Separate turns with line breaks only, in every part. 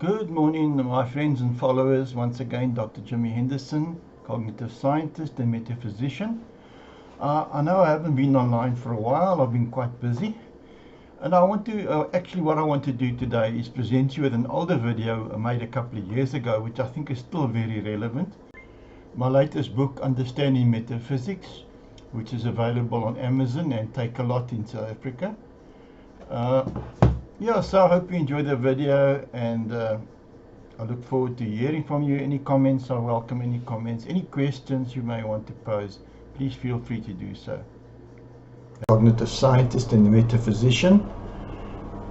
Good morning, my friends and followers. Once again, Dr. Jimmy Henderson, cognitive scientist and metaphysician. I know I haven't been online for a while. I've been quite busy. And I want to, what I want to do today is present you with an older video made a couple of years ago, which I think is still very relevant. My latest book, Understanding Metaphysics, which is available on Amazon and take a lot in South Africa. So I hope you enjoy the video, and I look forward to hearing from you. Any comments, I welcome any comments. Any questions you may want to pose, please feel free to do so. Cognitive scientist and metaphysician,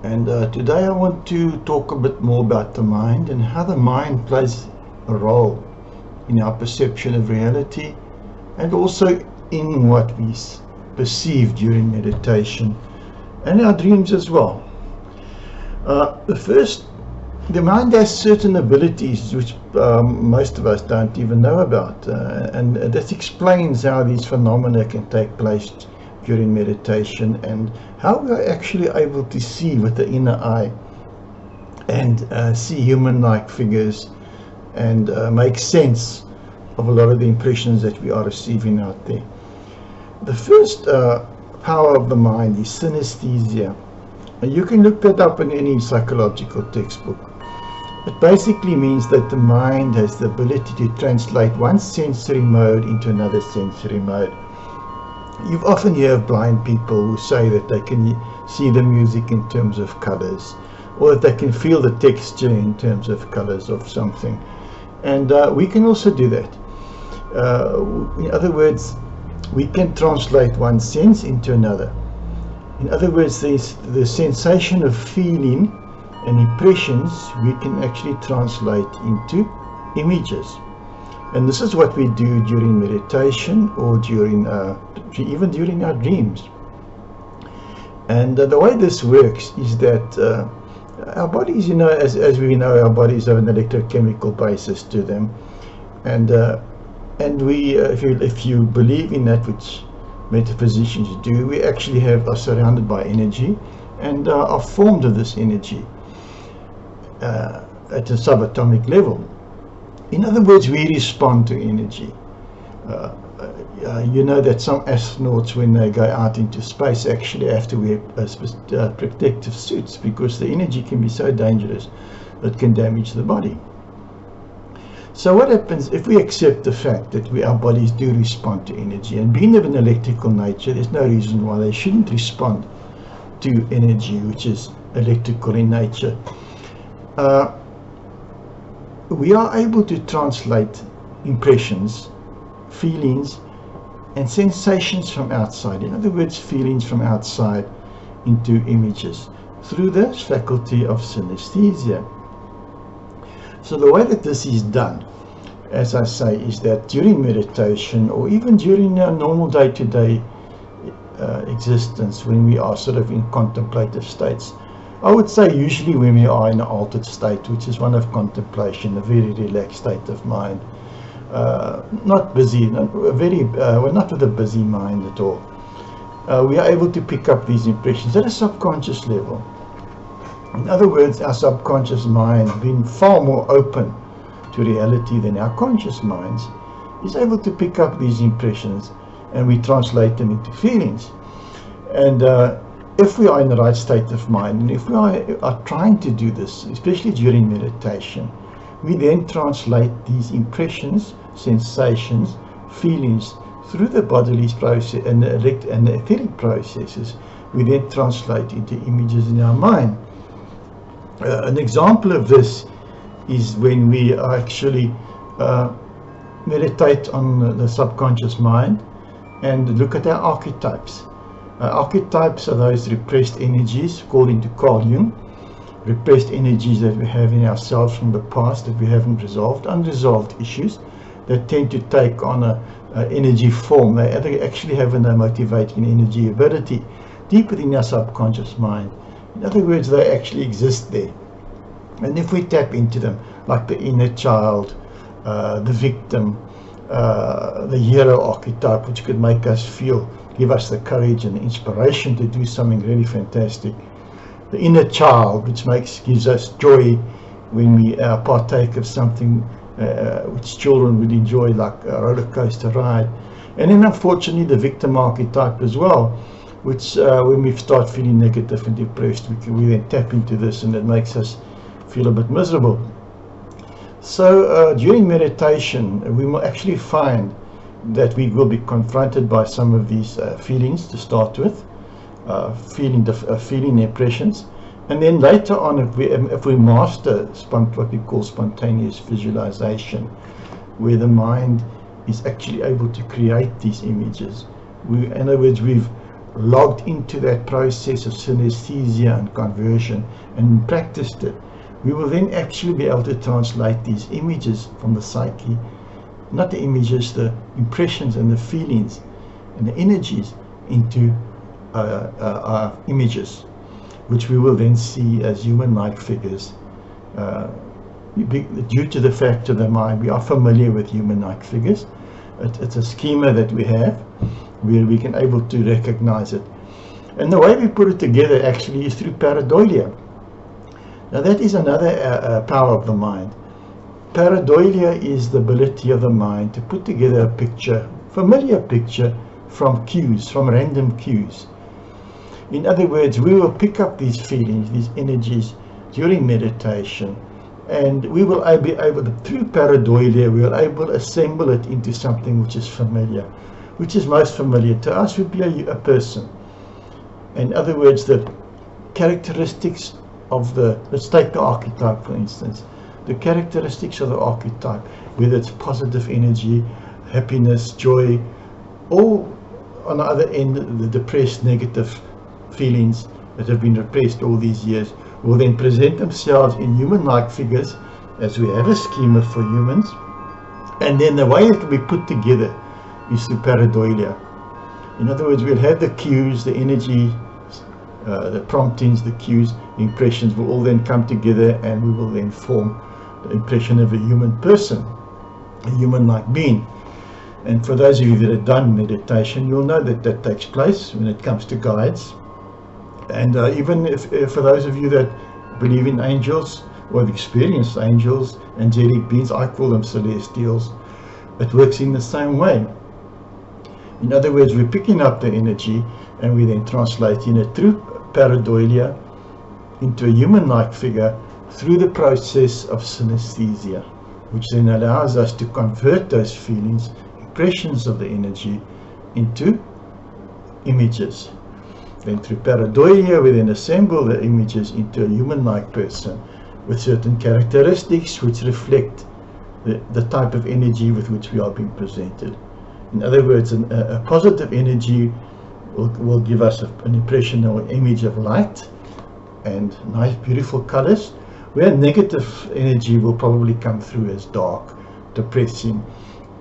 and today I want to talk a bit more about the mind and how the mind plays a role in our perception of reality and also in what we perceive during meditation and our dreams as well. The mind has certain abilities which most of us don't even know about, and that explains how these phenomena can take place during meditation and how we are actually able to see with the inner eye and see human-like figures and make sense of a lot of the impressions that we are receiving out there. The first power of the mind is synesthesia. You can look that up in any psychological textbook. It basically means that the mind has the ability to translate one sensory mode into another sensory mode. You've often heard of blind people who say that they can see the music in terms of colors, or that they can feel the texture in terms of colors of something. And we can also do that. In other words, we can translate one sense into another. In other words, the sensation of feeling and impressions we can actually translate into images. And this is what we do during meditation or even during our dreams. And the way this works is that our bodies, as we know, our bodies have an electrochemical basis to them. And we, if you believe in that which metaphysicians do, we actually are surrounded by energy and are formed of this energy at a subatomic level. In other words, we respond to energy. You know that some astronauts, when they go out into space, actually have to wear protective suits because the energy can be so dangerous that it can damage the body. So what happens if we accept the fact that our bodies do respond to energy, and being of an electrical nature, there's no reason why they shouldn't respond to energy which is electrical in nature. We are able to translate impressions, feelings and sensations from outside, in other words feelings from outside, into images through this faculty of synesthesia. So the way that this is done, as I say, is that during meditation or even during our normal day-to-day existence, when we are sort of in contemplative states, I would say usually when we are in an altered state, which is one of contemplation, a very relaxed state of mind, not busy, we're not with a busy mind at all. We are able to pick up these impressions at a subconscious level. In other words, our subconscious mind, being far more open to reality than our conscious minds, is able to pick up these impressions and we translate them into feelings. And if we are in the right state of mind, and if we are trying to do this, especially during meditation, we then translate these impressions, sensations, feelings through the bodily process and the etheric processes. We then translate into images in our mind. An example of this is when we actually meditate on the subconscious mind and look at our archetypes. Archetypes are those repressed energies, according to Carl Jung, repressed energies that we have in ourselves from the past that we haven't resolved, unresolved issues that tend to take on a energy form. They actually have a motivating energy ability deep within our subconscious mind. In other words, they actually exist there. And if we tap into them, like the inner child, the victim, the hero archetype, which could make us feel, give us the courage and the inspiration to do something really fantastic. The inner child, which gives us joy when we partake of something which children would enjoy, like a roller coaster ride. And then unfortunately the victim archetype as well, which when we start feeling negative and depressed, we then tap into this, and it makes us feel a bit miserable. So during meditation, we will actually find that we will be confronted by some of these feelings to start with, feeling impressions, and then later on, if we master what we call spontaneous visualization, where the mind is actually able to create these images. In other words, we've logged into that process of synesthesia and conversion and practiced it. We will then actually be able to translate these images from the psyche, not the images, the impressions and the feelings and the energies, into images, which we will then see as human-like figures. Due to the fact of the mind, we are familiar with human-like figures. It's a schema that we have where we can able to recognize it. And the way we put it together actually is through pareidolia. Now that is another power of the mind. Pareidolia is the ability of the mind to put together a picture, familiar picture, from cues, from random cues. In other words, we will pick up these feelings, these energies during meditation, and we will be able to, through pareidolia, we will able to assemble it into something which is familiar. Which is most familiar to us would be a person. In other words, the characteristics of let's take the archetype for instance. The characteristics of the archetype, whether it's positive energy, happiness, joy, or on the other end, the depressed, negative feelings that have been repressed all these years, will then present themselves in human-like figures, as we have a schema for humans. And then the way it can be put together is through pareidolia. In other words, we'll have the cues, the energy, the promptings, the cues, the impressions will all then come together, and we will then form the impression of a human person, a human-like being. And for those of you that have done meditation, you'll know that that takes place when it comes to guides. And even if for those of you that believe in angels or have experienced angels, angelic beings, I call them celestials, it works in the same way. In other words, we're picking up the energy and we then translating it through pareidolia into a human-like figure through the process of synesthesia, which then allows us to convert those feelings, impressions of the energy, into images. Then through pareidolia, we then assemble the images into a human-like person with certain characteristics which reflect the type of energy with which we are being presented. In other words, a positive energy will give us an impression or image of light and nice, beautiful colors, where negative energy will probably come through as dark, depressing,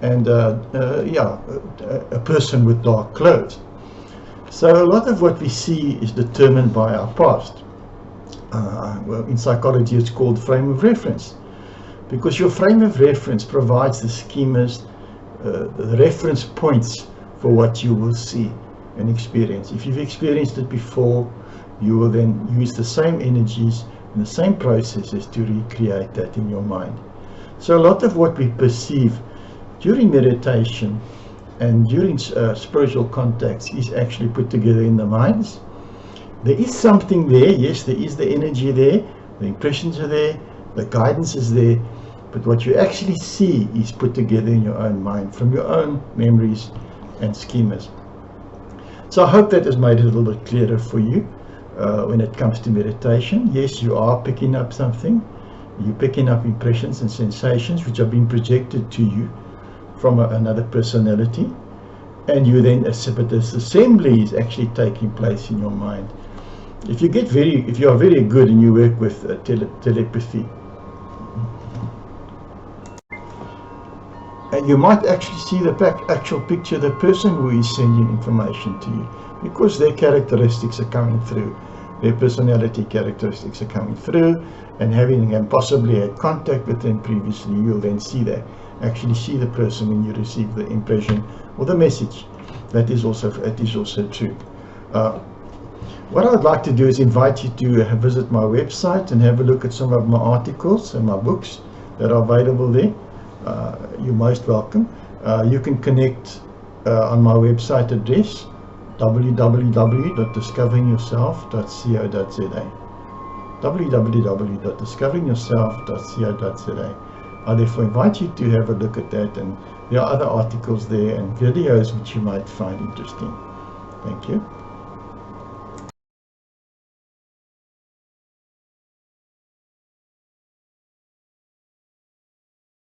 and a person with dark clothes. So a lot of what we see is determined by our past. Well, in psychology it's called frame of reference, because your frame of reference provides the schemas, the reference points for what you will see and experience. If you've experienced it before, you will then use the same energies and the same processes to recreate that in your mind. So a lot of what we perceive during meditation and during spiritual contacts is actually put together in the minds. There is something there, yes, there is the energy there, the impressions are there, the guidance is there, but what you actually see is put together in your own mind from your own memories and schemas. So I hope that has made it a little bit clearer for you when it comes to meditation. Yes, you are picking up something, you're picking up impressions and sensations which are being projected to you from another personality, and you then, this assembly is actually taking place in your mind. If you are very good and you work with telepathy, and you might actually see the actual picture of the person who is sending information to you, because their characteristics are coming through, their personality characteristics are coming through, and having possibly had contact with them previously, you'll then see that. Actually see the person when you receive the impression or the message. That is also true. What I'd like to do is invite you to visit my website and have a look at some of my articles and my books that are available there. You're most welcome. You can connect on my website address, www.discoveringyourself.co.za. www.discoveringyourself.co.za. I therefore invite you to have a look at that, and there are other articles there and videos which you might find interesting. Thank you.